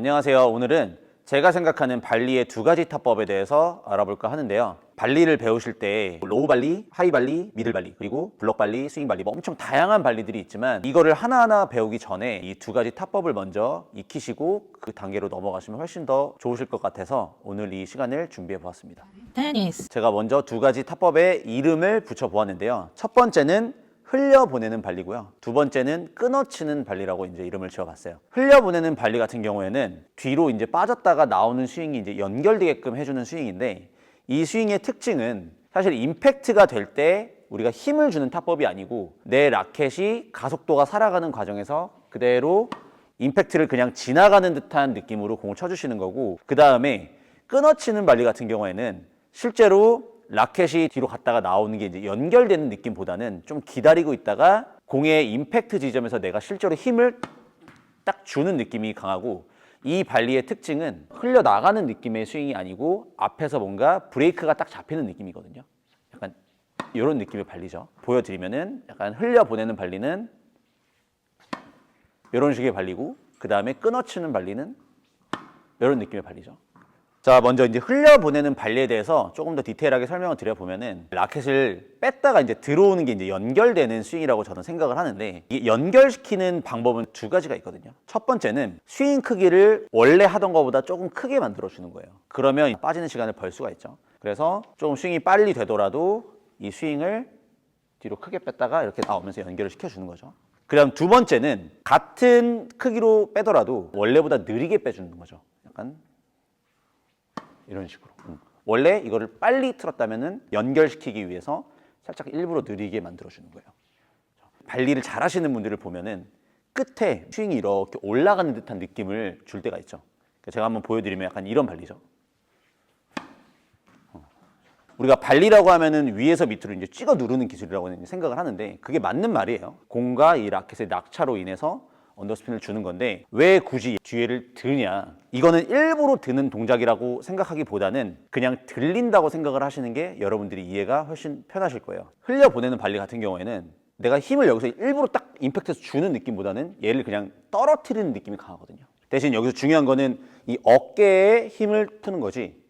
안녕하세요. 오늘은 제가 생각하는 발리의 두 가지 타법에 대해서 알아볼까 하는데요. 발리를 배우실 때 로우 발리, 하이 발리, 미들 발리, 그리고 블록 발리, 스윙 발리 뭐 엄청 다양한 발리들이 있지만 이거를 하나하나 배우기 전에 이 두 가지 타법을 먼저 익히시고 그 단계로 넘어가시면 훨씬 더 좋으실 것 같아서 오늘 이 시간을 준비해 보았습니다. 제가 먼저 두 가지 타법의 이름을 붙여 보았는데요. 첫 번째는 흘려보내는 발리고요. 두 번째는 끊어치는 발리라고 이제 이름을 지어봤어요. 흘려보내는 발리 같은 경우에는 뒤로 이제 빠졌다가 나오는 스윙이 이제 연결되게끔 해주는 스윙인데 이 스윙의 특징은 사실 임팩트가 될 때 우리가 힘을 주는 타법이 아니고 내 라켓이 가속도가 살아가는 과정에서 그대로 임팩트를 그냥 지나가는 듯한 느낌으로 공을 쳐주시는 거고 그 다음에 끊어치는 발리 같은 경우에는 실제로 라켓이 뒤로 갔다가 나오는 게 이제 연결되는 느낌보다는 좀 기다리고 있다가 공의 임팩트 지점에서 내가 실제로 힘을 딱 주는 느낌이 강하고 이 발리의 특징은 흘려나가는 느낌의 스윙이 아니고 앞에서 뭔가 브레이크가 딱 잡히는 느낌이거든요. 약간 이런 느낌의 발리죠. 보여드리면은 약간 흘려보내는 발리는 이런 식의 발리고 그 다음에 끊어치는 발리는 이런 느낌의 발리죠. 자, 먼저 이제 흘려보내는 발리에 대해서 조금 더 디테일하게 설명을 드려보면은 라켓을 뺐다가 이제 들어오는 게 이제 연결되는 스윙이라고 저는 생각을 하는데 이 연결시키는 방법은 두 가지가 있거든요. 첫 번째는 스윙 크기를 원래 하던 것보다 조금 크게 만들어주는 거예요. 그러면 빠지는 시간을 벌 수가 있죠. 그래서 조금 스윙이 빨리 되더라도 이 스윙을 뒤로 크게 뺐다가 이렇게 나오면서 연결을 시켜주는 거죠. 그다음 두 번째는 같은 크기로 빼더라도 원래보다 느리게 빼주는 거죠. 약간 이런 식으로. 원래 이거를 빨리 틀었다면은 연결시키기 위해서 살짝 일부러 느리게 만들어주는 거예요. 발리를 잘 하시는 분들을 보면은 끝에 스윙이 이렇게 올라가는 듯한 느낌을 줄 때가 있죠. 제가 한번 보여드리면 약간 이런 발리죠. 우리가 발리라고 하면은 위에서 밑으로 이제 찍어 누르는 기술이라고 생각을 하는데 그게 맞는 말이에요. 공과 이 라켓의 낙차로 인해서 언더스핀을 주는 건데 왜 굳이 뒤에를 드냐, 이거는 일부러 드는 동작이라고 생각하기보다는 그냥 들린다고 생각을 하시는 게 여러분들이 이해가 훨씬 편하실 거예요. 흘려보내는 발리 같은 경우에는 내가 힘을 여기서 일부러 딱 임팩트에서 주는 느낌보다는 얘를 그냥 떨어뜨리는 느낌이 강하거든요. 대신 여기서 중요한 거는 이 어깨에 힘을 푸는 거지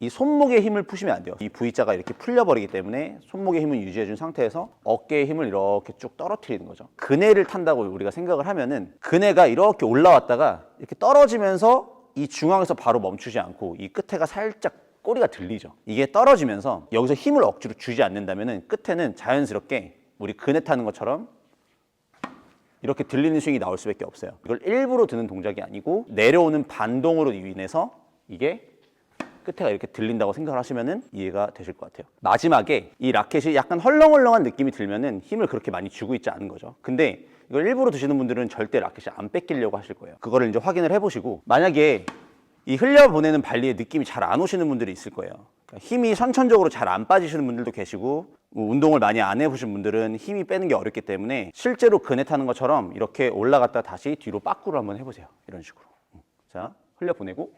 이 손목에 힘을 푸시면 안 돼요. 이 V자가 이렇게 풀려버리기 때문에 손목의 힘을 유지해준 상태에서 어깨의 힘을 이렇게 쭉 떨어뜨리는 거죠. 그네를 탄다고 우리가 생각을 하면은 그네가 이렇게 올라왔다가 이렇게 떨어지면서 이 중앙에서 바로 멈추지 않고 이 끝에가 살짝 꼬리가 들리죠. 이게 떨어지면서 여기서 힘을 억지로 주지 않는다면은 끝에는 자연스럽게 우리 그네 타는 것처럼 이렇게 들리는 스윙이 나올 수밖에 없어요. 이걸 일부러 드는 동작이 아니고 내려오는 반동으로 인해서 이게 끝에가 이렇게 들린다고 생각을 하시면 이해가 되실 것 같아요. 마지막에 이 라켓이 약간 헐렁헐렁한 느낌이 들면은 힘을 그렇게 많이 주고 있지 않은 거죠. 근데 이걸 일부러 드시는 분들은 절대 라켓이 안 뺏기려고 하실 거예요. 그거를 이제 확인을 해보시고 만약에 이 흘려보내는 발리의 느낌이 잘 안 오시는 분들이 있을 거예요. 그러니까 힘이 선천적으로 잘 안 빠지시는 분들도 계시고 운동을 많이 안 해보신 분들은 힘이 빼는 게 어렵기 때문에 실제로 그네 타는 것처럼 이렇게 올라갔다 다시 뒤로 빠꾸를 한번 해보세요. 이런 식으로. 자, 흘려보내고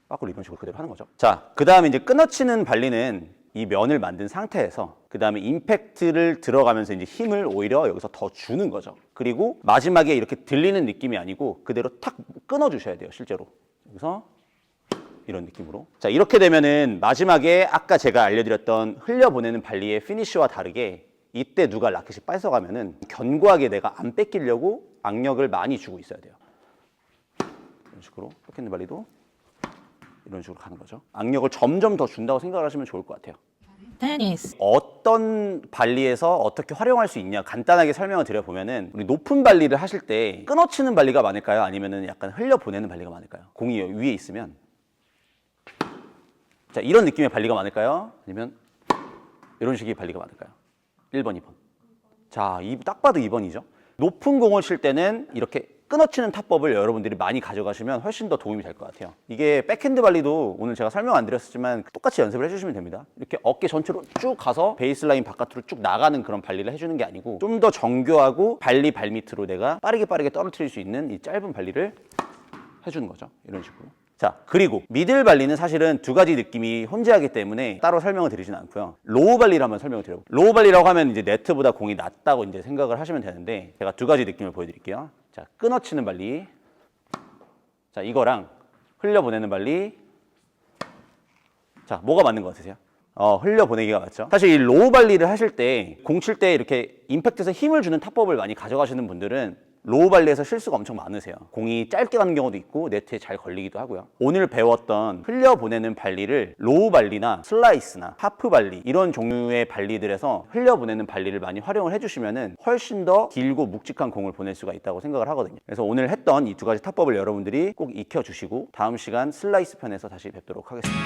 빠꾸를 이런 식으로 그대로 하는 거죠. 자, 그 다음에 이제 끊어치는 발리는 이 면을 만든 상태에서 그 다음에 임팩트를 들어가면서 이제 힘을 오히려 여기서 더 주는 거죠. 그리고 마지막에 이렇게 들리는 느낌이 아니고 그대로 탁 끊어주셔야 돼요. 실제로 여기서 이런 느낌으로. 자, 이렇게 되면은 마지막에 아까 제가 알려드렸던 흘려보내는 발리의 피니쉬와 다르게 이때 누가 라켓이 뺏어가면은 견고하게 내가 안 뺏기려고 악력을 많이 주고 있어야 돼요. 이런 식으로 백핸드 발리도 이런 식으로 가는 거죠. 악력을 점점 더 준다고 생각을 하시면 좋을 것 같아요. 테니스. 어떤 발리에서 어떻게 활용할 수 있냐 간단하게 설명을 드려보면은 우리 높은 발리를 하실 때 끊어치는 발리가 많을까요? 아니면은 약간 흘려보내는 발리가 많을까요? 공이 위에 있으면 자, 이런 느낌의 발리가 많을까요? 아니면 이런 식의 발리가 많을까요? 1번, 2번. 자, 딱 봐도 2번이죠. 높은 공을 칠 때는 이렇게 끊어치는 타법을 여러분들이 많이 가져가시면 훨씬 더 도움이 될 것 같아요. 이게 백핸드 발리도 오늘 제가 설명 안 드렸지만 똑같이 연습을 해주시면 됩니다. 이렇게 어깨 전체로 쭉 가서 베이스라인 바깥으로 쭉 나가는 그런 발리를 해주는 게 아니고 좀 더 정교하고 발리 발밑으로 내가 빠르게 떨어뜨릴 수 있는 이 짧은 발리를 해주는 거죠. 이런 식으로. 자, 그리고 미들 발리는 사실은 두 가지 느낌이 혼재하기 때문에 따로 설명을 드리지는 않고요. 로우 발리를 한번 설명을 드려볼게요. 로우 발리라고 하면 이제 네트보다 공이 낮다고 이제 생각을 하시면 되는데 제가 두 가지 느낌을 보여드릴게요. 자, 끊어치는 발리. 자, 이거랑 흘려보내는 발리. 자, 뭐가 맞는 것 같으세요? 흘려보내기가 맞죠? 사실 이 로우 발리를 하실 때 공 칠 때 이렇게 임팩트에서 힘을 주는 타법을 많이 가져가시는 분들은 로우 발리에서 실수가 엄청 많으세요. 공이 짧게 가는 경우도 있고 네트에 잘 걸리기도 하고요. 오늘 배웠던 흘려보내는 발리를 로우 발리나 슬라이스나 하프 발리 이런 종류의 발리들에서 흘려보내는 발리를 많이 활용을 해주시면 훨씬 더 길고 묵직한 공을 보낼 수가 있다고 생각을 하거든요. 그래서 오늘 했던 이 두 가지 타법을 여러분들이 꼭 익혀주시고 다음 시간 슬라이스 편에서 다시 뵙도록 하겠습니다.